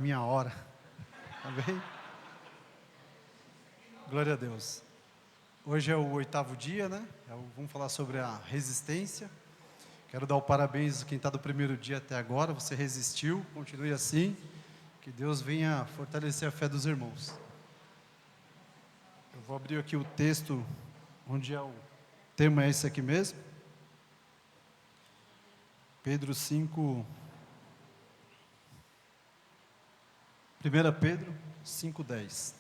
Minha hora. Amém? Glória a Deus. Hoje é o 8º dia, né? Vamos falar sobre a resistência. Quero dar o parabéns a quem está do primeiro dia até agora. Você resistiu, continue assim. Que Deus venha fortalecer a fé dos irmãos. Eu vou abrir aqui o texto, onde o tema é esse aqui mesmo. Pedro 5. 1 Pedro 5:10.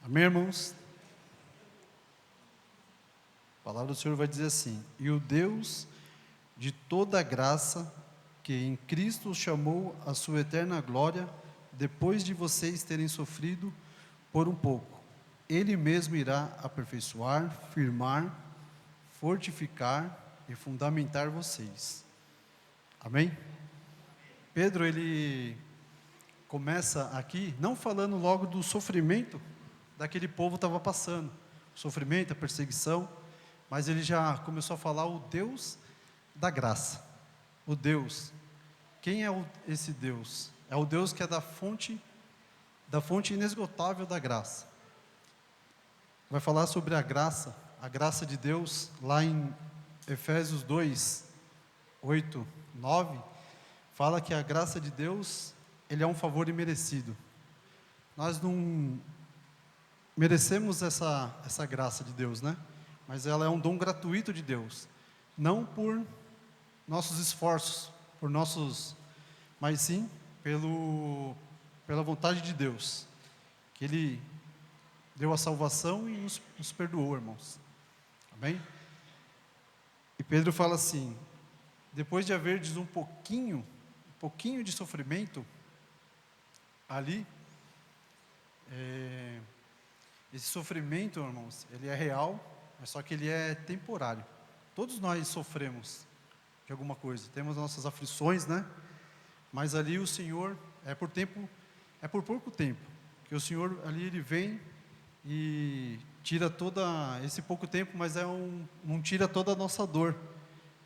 Amém, irmãos? A palavra do Senhor vai dizer assim: e o Deus de toda graça, que em Cristo os chamou à sua eterna glória, depois de vocês terem sofrido por um pouco, Ele mesmo irá aperfeiçoar, firmar, fortificar e fundamentar vocês. Amém? Pedro, ele começa aqui, não falando logo do sofrimento daquele povo estava passando, o sofrimento, a perseguição, mas ele já começou a falar o Deus da graça, o Deus. Quem é esse Deus? É o Deus que é da fonte inesgotável da graça. Vai falar sobre a graça de Deus, lá em Efésios 2, 8, 9, fala que a graça de Deus, ele é um favor imerecido. Nós não merecemos essa graça de Deus, né? Mas ela é um dom gratuito de Deus, não por nossos esforços, mas sim pela vontade de Deus, que Ele deu a salvação e nos perdoou, irmãos. Amém? E Pedro fala assim: depois de haverdes um pouquinho de sofrimento ali, esse sofrimento, irmãos, ele é real, mas só que ele é temporário. Todos nós sofremos de alguma coisa, temos nossas aflições, né? Mas ali o Senhor, é por pouco tempo, que o Senhor ali ele vem e tira esse pouco tempo, mas não tira toda a nossa dor,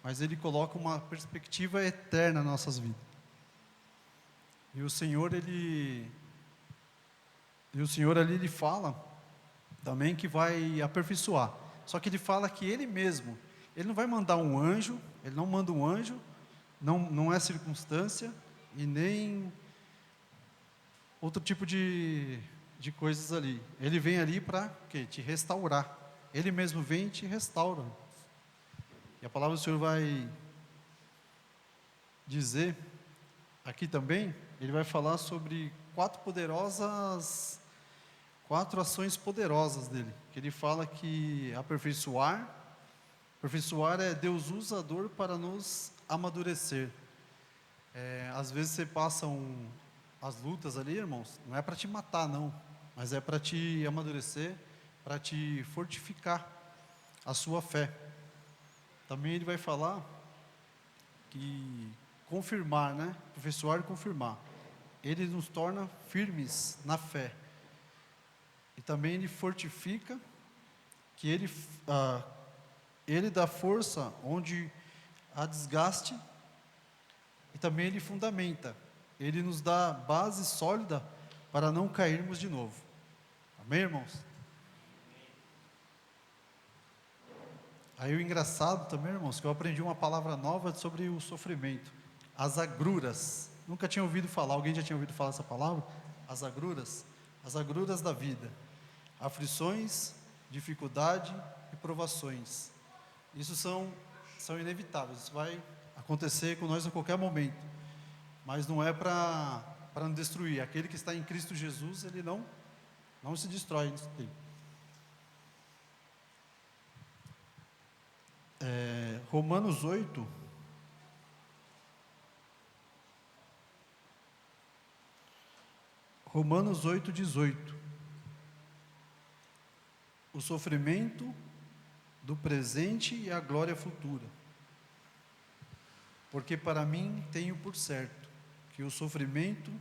mas Ele coloca uma perspectiva eterna nas nossas vidas. E o Senhor ali ele fala também que vai aperfeiçoar. Só que Ele fala que Ele mesmo, Ele não vai mandar um anjo, Ele não manda um anjo, não é circunstância e nem outro tipo de coisas ali. Ele vem ali para te restaurar. Ele mesmo vem e te restaura. E a palavra do Senhor vai dizer aqui também, ele vai falar sobre 4 ações poderosas dele. Que ele fala que aperfeiçoar é Deus usa a dor para nos amadurecer. Às vezes você passa as lutas ali, irmãos, não é para te matar, não, mas é para te amadurecer, para te fortificar a sua fé. Também ele vai falar que confirmar, né? Aperfeiçoar e confirmar. Ele nos torna firmes na fé. E também ele fortifica, que ele dá força onde há desgaste, e também ele fundamenta. Ele nos dá base sólida para não cairmos de novo. Amém, irmãos? Aí o engraçado também, irmãos, que eu aprendi uma palavra nova sobre o sofrimento. As agruras. Nunca tinha ouvido falar. Alguém já tinha ouvido falar essa palavra? As agruras. As agruras da vida. Aflições, dificuldade e provações. Isso são inevitáveis. Isso vai acontecer com nós a qualquer momento. Mas não é para nos destruir. Aquele que está em Cristo Jesus, ele não se destrói. Romanos 8, Romanos 8:18. O sofrimento do presente e a glória futura. Porque para mim tenho por certo que o sofrimento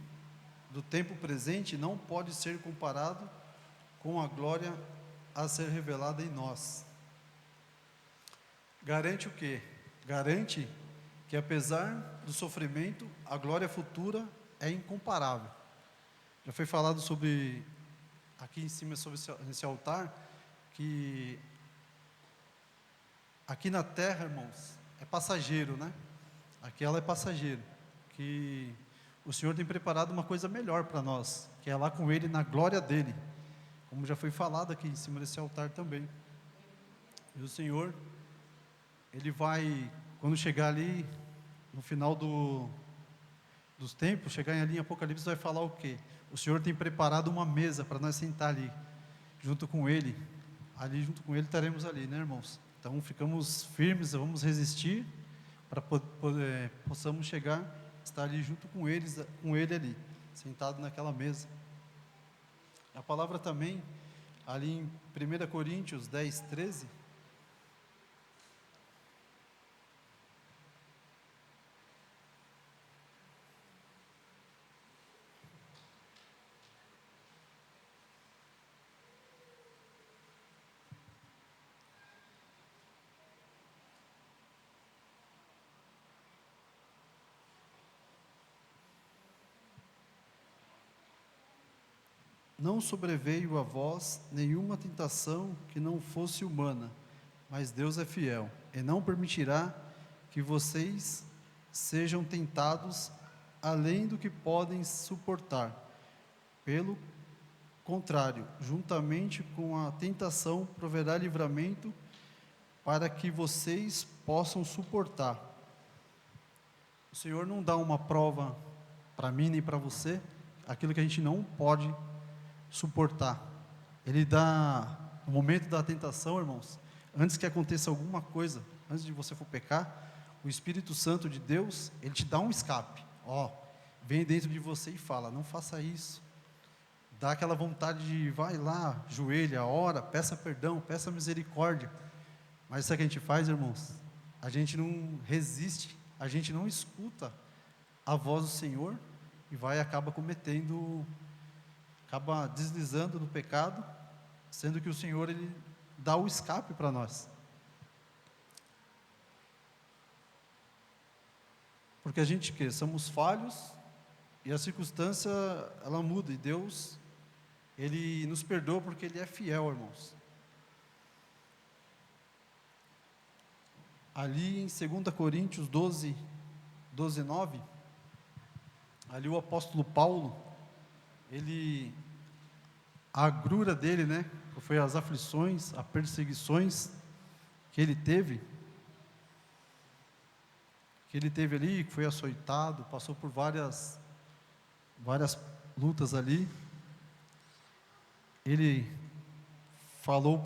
do tempo presente não pode ser comparado com a glória a ser revelada em nós. Garante o quê? Garante que apesar do sofrimento, a glória futura é incomparável. Já foi falado sobre, aqui em cima, sobre esse altar, que aqui na terra, irmãos, é passageiro, né? Aqui ela é passageiro, que o Senhor tem preparado uma coisa melhor para nós, que é lá com Ele, na glória dEle, como já foi falado aqui em cima desse altar também. E o Senhor, Ele vai, quando chegar ali, no final dos tempos, chegar ali em Apocalipse, vai falar o quê? O Senhor tem preparado uma mesa para nós sentar ali, junto com Ele, ali junto com Ele estaremos ali, né, irmãos? Então ficamos firmes, vamos resistir, para possamos chegar, estar ali junto com Ele ali, sentado naquela mesa. A palavra também, ali em 1 Coríntios 10, 13, não sobreveio a vós nenhuma tentação que não fosse humana, mas Deus é fiel, e não permitirá que vocês sejam tentados além do que podem suportar. Pelo contrário, juntamente com a tentação proverá livramento para que vocês possam suportar. O Senhor não dá uma prova para mim nem para você, aquilo que a gente não pode suportar. Ele dá, no momento da tentação, irmãos, antes que aconteça alguma coisa, antes de você for pecar, o Espírito Santo de Deus, ele te dá um escape. Vem dentro de você e fala, não faça isso. Dá aquela vontade de, vai lá, joelha, ora, peça perdão, peça misericórdia. Mas sabe o que a gente faz, irmãos? A gente não resiste, a gente não escuta a voz do Senhor e acaba deslizando no pecado, sendo que o Senhor, Ele dá o escape para nós. Porque a gente somos falhos e a circunstância, ela muda, e Deus, Ele nos perdoa porque Ele é fiel, irmãos. Ali em 2 Coríntios 12, 9, ali o apóstolo Paulo, a agrura dele, né, foi as aflições, as perseguições que ele teve ali, que foi açoitado, passou por várias lutas ali. Ele falou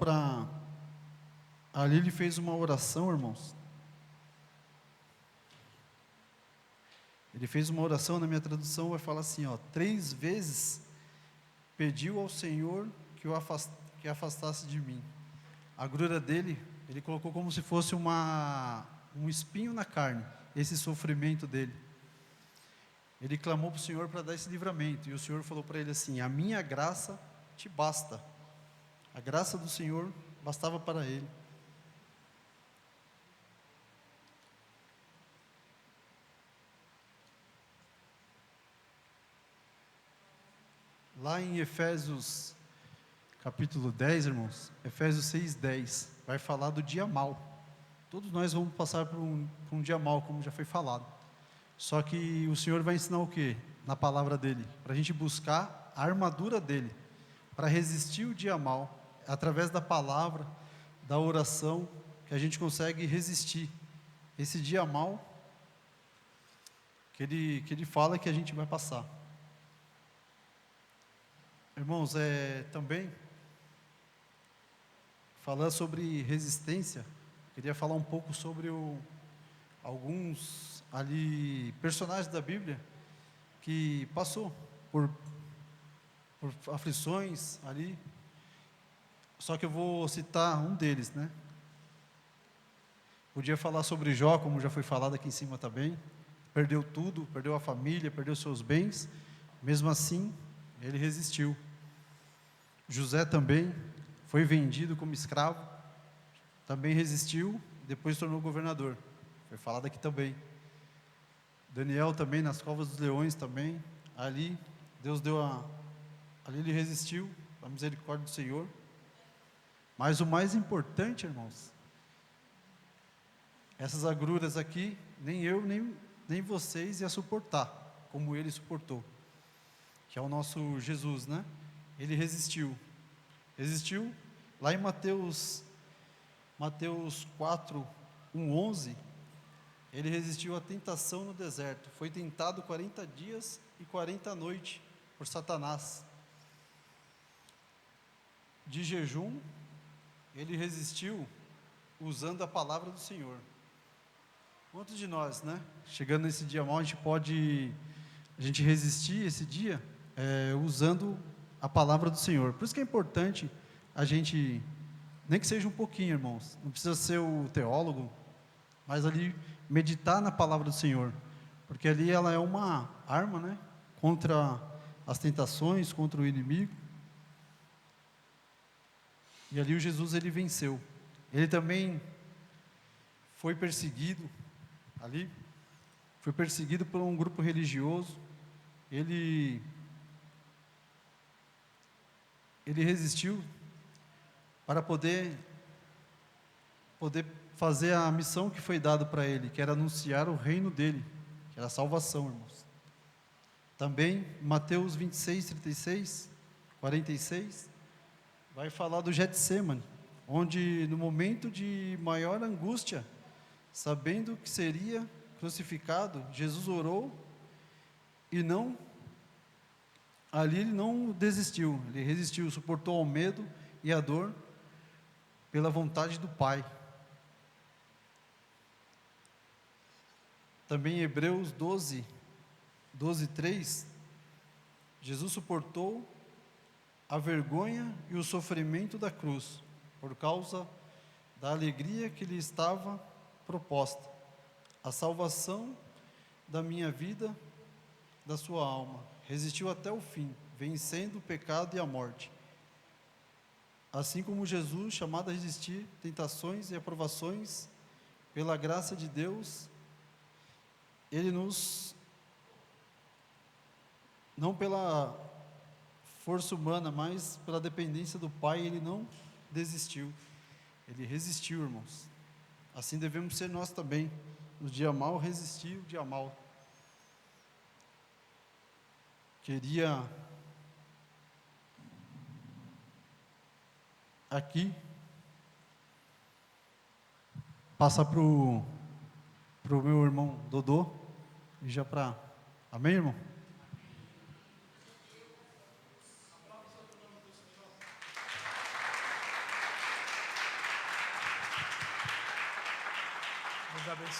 ali ele fez uma oração, irmãos. Ele fez uma oração, na minha tradução vai falar assim, 3 vezes pediu ao Senhor que afastasse de mim. A agrura dele, ele colocou como se fosse um espinho na carne, esse sofrimento dele. Ele clamou para o Senhor para dar esse livramento, e o Senhor falou para ele assim, a minha graça te basta. A graça do Senhor bastava para ele. Lá em Efésios, capítulo 10, irmãos, Efésios 6, 10, vai falar do dia mau. Todos nós vamos passar por um dia mau, como já foi falado. Só que o Senhor vai ensinar o quê? Na palavra dEle, para a gente buscar a armadura dEle, para resistir o dia mau, através da palavra, da oração, que a gente consegue resistir esse dia mau, que Ele fala que a gente vai passar. Irmãos, também, falando sobre resistência, queria falar um pouco sobre alguns ali personagens da Bíblia que passou por aflições ali, só que eu vou citar um deles, né? Podia falar sobre Jó, como já foi falado aqui em cima também, perdeu tudo, perdeu a família, perdeu seus bens, Mesmo assim, ele resistiu. José também foi vendido como escravo, também resistiu, depois se tornou governador. Foi falado aqui também. Daniel também, nas covas dos leões também, ali, Deus ali ele resistiu, a misericórdia do Senhor. Mas o mais importante, irmãos, essas agruras aqui, nem eu, nem vocês ia suportar, como ele suportou, que é o nosso Jesus, né? Ele resistiu, lá em Mateus 4, 11, ele resistiu à tentação no deserto, foi tentado 40 dias e 40 noites por Satanás. De jejum, ele resistiu usando a palavra do Senhor. Quantos de nós, né? Chegando nesse dia mal, a gente resistir esse dia usando a palavra do Senhor. Por isso que é importante a gente, nem que seja um pouquinho, irmãos, não precisa ser o teólogo, mas ali meditar na palavra do Senhor, porque ali ela é uma arma, né? Contra as tentações, contra o inimigo. E ali o Jesus, ele venceu. Ele também foi perseguido, foi perseguido por um grupo religioso. Ele resistiu para poder fazer a missão que foi dada para ele, que era anunciar o reino dele, que era a salvação, irmãos. Também, Mateus 26, 36, 46, vai falar do Getsêmani, onde no momento de maior angústia, sabendo que seria crucificado, Jesus orou e ali ele não desistiu, ele resistiu, suportou ao medo e a dor pela vontade do Pai. Também em Hebreus 12, 3, Jesus suportou a vergonha e o sofrimento da cruz, por causa da alegria que lhe estava proposta, a salvação da minha vida, da sua alma. Resistiu até o fim, vencendo o pecado e a morte. Assim como Jesus, chamado a resistir tentações e aprovações, pela graça de Deus, ele não pela força humana, mas pela dependência do Pai, ele não desistiu, ele resistiu, irmãos. Assim devemos ser nós também, no dia mau, resistir o dia mau. Queria aqui passar para o meu irmão Dodô, e já para... Amém, irmão? Deus abençoe.